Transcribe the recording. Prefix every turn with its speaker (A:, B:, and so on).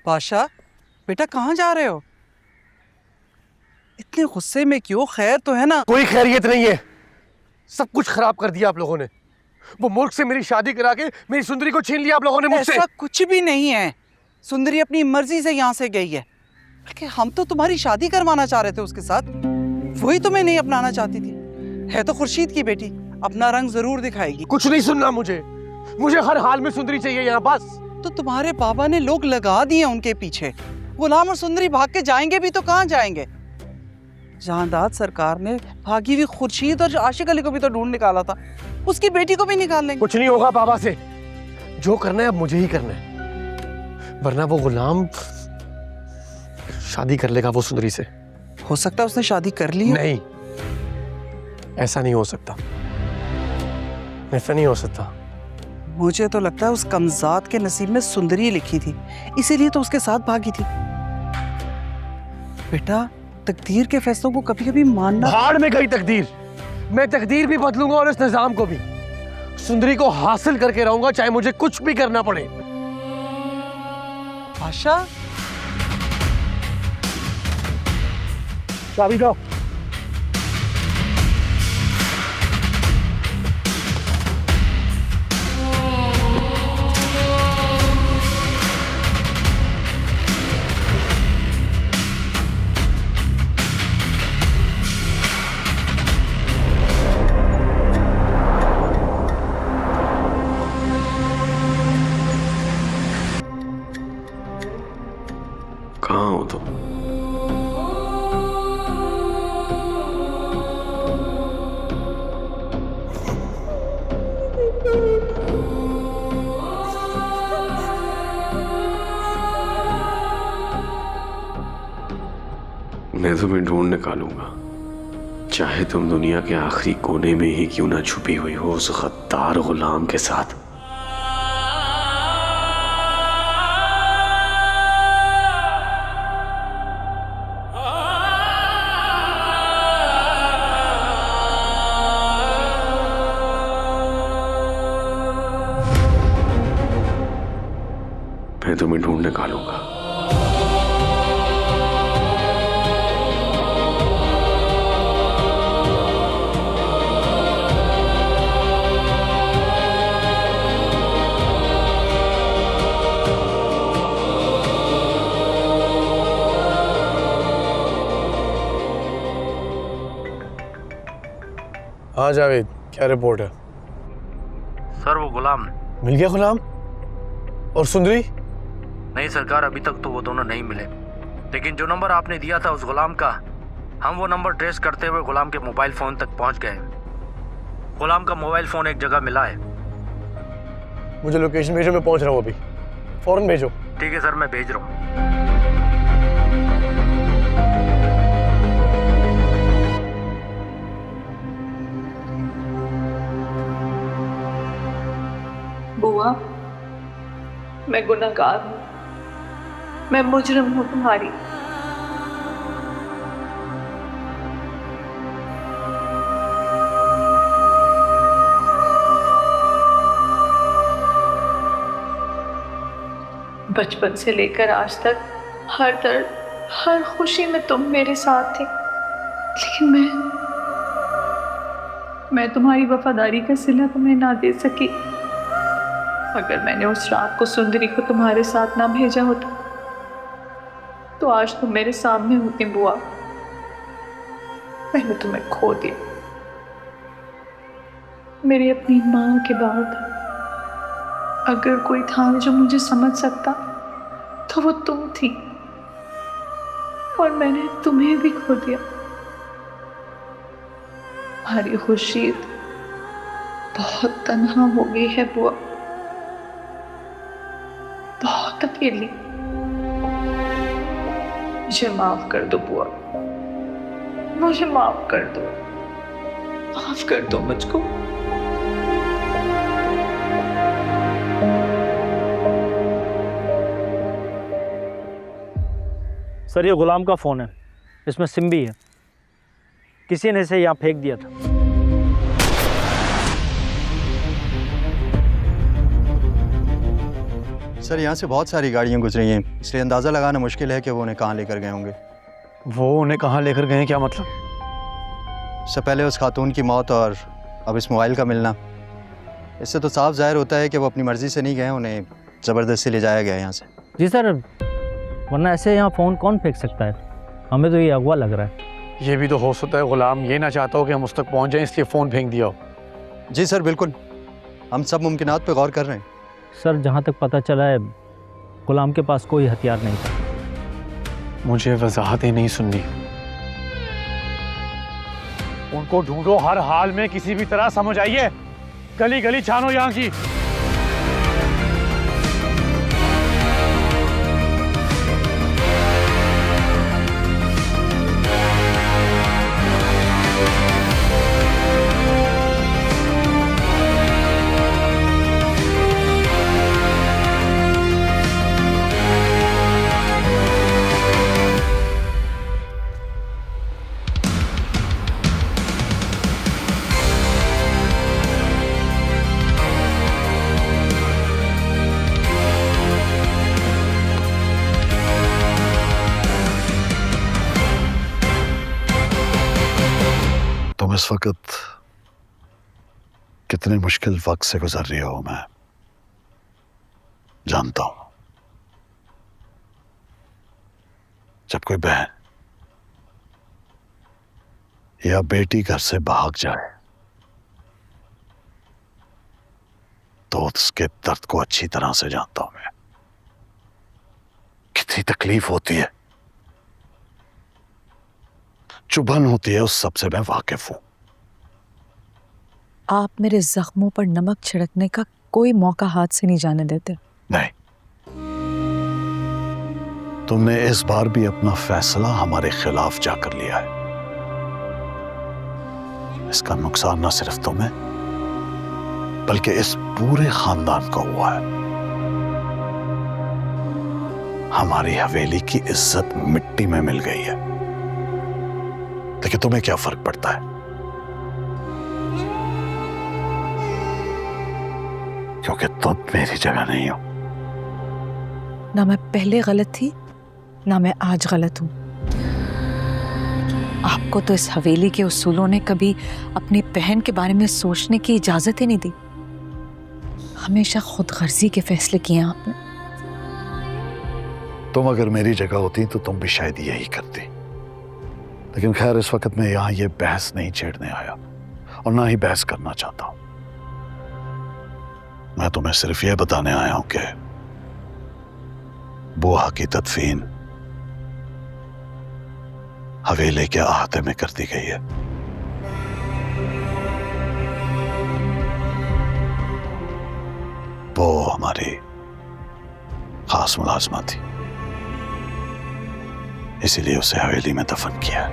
A: बादशाह बेटा कहाँ जा रहे हो? इतने गुस्से में क्यों? खैर तो है ना?
B: कोई खैरियत नहीं है, सब कुछ खराब कर दिया आप लोगों ने। वो मुल्क से मेरी शादी करा के मेरी सुंदरी को छीन लिया आप लोगों ने मुझसे।
A: ऐसा कुछ भी नहीं है, सुंदरी अपनी मर्जी से यहाँ से गई है। बल्कि हम तो तुम्हारी शादी करवाना चाह रहे थे उसके साथ, वही तुम्हें नहीं अपनाना चाहती थी। है तो खुर्शीद की बेटी, अपना रंग जरूर दिखाएगी।
B: कुछ नहीं सुनना मुझे हर हाल में सुंदरी चाहिए यहाँ बस।
A: तो तुम्हारे बाबा ने लोग लगा दिए उनके पीछे, गुलाम और सुंदरी भाग के जाएंगे भी तो कहाँ जाएंगे? जहांदाद सरकार ने भागी हुई खुर्शीद और आशिक अली को भी तो ढूंढ निकाला था, उसकी बेटी को भी निकाल लेंगे।
B: कुछ नहीं होगा बाबा से, जो करना है अब मुझे ही करना है, वरना वो गुलाम शादी कर लेगा वो सुंदरी से।
A: हो सकता है उसने शादी कर ली है?
B: नहीं, ऐसा नहीं हो सकता, ऐसा नहीं हो सकता।
A: मुझे तो लगता है उस कमजात के नसीब में सुंदरी लिखी थी, इसीलिए तो उसके साथ भागी थी। बेटा तकदीर के फैसलों को कभी कभी मानना।
B: भाड़ में गई तकदीर, मैं तकदीर भी बदलूंगा और इस निजाम को भी। सुंदरी को हासिल करके रहूंगा चाहे मुझे कुछ भी करना पड़े।
A: आशा
B: चाबी दो।
C: कहाँ हो तुम? मैं तुम्हें ढूंढ निकालूंगा, चाहे तुम दुनिया के आखिरी कोने में ही क्यों ना छुपी हुई हो उस गद्दार गुलाम के साथ। मैं तुम्हें ढूंढ निकालूंगा।
B: हाँ जावेद, क्या रिपोर्ट है?
D: सर वो गुलाम
B: मिल गया गुलाम? और सुंदरी?
D: नहीं सरकार, अभी तक तो वो दोनों नहीं मिले, लेकिन जो नंबर आपने दिया था उस गुलाम का, हम वो नंबर ट्रेस करते हुए गुलाम के मोबाइल फोन तक पहुंच गए। गुलाम का मोबाइल फोन एक जगह मिला है।
B: मुझे लोकेशन भेजो, मैं पहुंच रहा हूँ अभी, फौरन भेजो।
D: ठीक है सर, मैं भेज रहा हूँ।
E: बुआ, मैं गुनहगार हूँ, मैं मुजरिम हूँ तुम्हारी। बचपन से लेकर आज तक हर दर्द, हर खुशी में तुम मेरे साथ थे, लेकिन मैं तुम्हारी वफादारी का सिला तुम्हें ना दे सकी। अगर मैंने उस रात को सुंदरी को तुम्हारे साथ ना भेजा होता तो आज तुम मेरे सामने होती बुआ। मैंने तुम्हें खो दिया। मेरी अपनी माँ के बाद अगर कोई था जो मुझे समझ सकता तो वो तुम थी, और मैंने तुम्हें भी खो दिया। हमारी खुर्शीद बहुत तन्हा हो गई है बुआ, बहुत अकेली। मुझे माफ कर दो बुआ, मुझे माफ कर दो, माफ कर दो मुझको।
F: सर ये गुलाम का फ़ोन है, इसमें सिम भी है, किसी ने इसे यहाँ फेंक दिया था।
G: सर यहाँ से बहुत सारी गाड़ियाँ गुजरी हैं, इसलिए अंदाज़ा लगाना मुश्किल है कि वो उन्हें कहाँ लेकर गए होंगे।
B: वो उन्हें कहाँ लेकर गए हैं, क्या मतलब?
G: इससे पहले उस खातून की मौत और अब इस मोबाइल का मिलना, इससे तो साफ जाहिर होता है कि वो अपनी मर्ज़ी से नहीं गए, उन्हें ज़बरदस्ती ले जाया गया यहाँ से।
F: जी सर, वरना ऐसे यहाँ फ़ोन कौन फेंक सकता है? हमें तो ये अगवा लग रहा है।
B: ये भी तो हो सकता है गुलाम ये ना चाहता हो कि हम उस तक पहुँच जाएं, इसलिए फ़ोन फेंक दिया हो।
G: जी सर बिल्कुल, हम सब मुमकिनात पे गौर कर रहे हैं।
F: सर, जहाँ तक पता चला है गुलाम के पास कोई हथियार नहीं था।
B: मुझे वजाहतें नहीं सुननी। उनको ढूंढो हर हाल में, किसी भी तरह, समझ आइए? गली गली छानो यहाँ की।
H: तुम इस वक्त कितने मुश्किल वक्त से गुजर रही हो मैं जानता हूं। जब कोई बहन या बेटी घर से भाग जाए तो उसके दर्द को अच्छी तरह से जानता हूं मैं। कितनी तकलीफ होती है, चुभन होती है, उस सबसे मैं वाकिफ हूं।
I: आप मेरे जख्मों पर नमक छिड़कने का कोई मौका हाथ से नहीं जाने देते।
H: नहीं, तुमने इस बार भी अपना फैसला हमारे खिलाफ जाकर लिया है। इसका नुकसान न सिर्फ तुम्हें बल्कि इस पूरे खानदान को हुआ है। हमारी हवेली की इज्जत मिट्टी में मिल गई है, लेकिन तुम्हें क्या फर्क पड़ता है? क्योंकि तुम मेरी जगह नहीं हो।
I: ना मैं पहले गलत थी, ना मैं आज गलत हूं। आपको तो इस हवेली के उसूलों ने कभी अपनी बहन के बारे में सोचने की इजाजत ही नहीं दी। हमेशा खुद गर्जी के फैसले किए आपने।
H: तुम अगर मेरी जगह होती तो तुम भी शायद यही करती, लेकिन खैर इस वक्त मैं यहां ये बहस नहीं छेड़ने आया और ना ही बहस करना चाहता हूं। मैं तुम्हें सिर्फ ये बताने आया हूं कि बुआ की तदफीन हवेली के अहाते में कर दी गई है। वो हमारी खास मुलाजमा थी, इसीलिए उसे हवेली में दफन किया।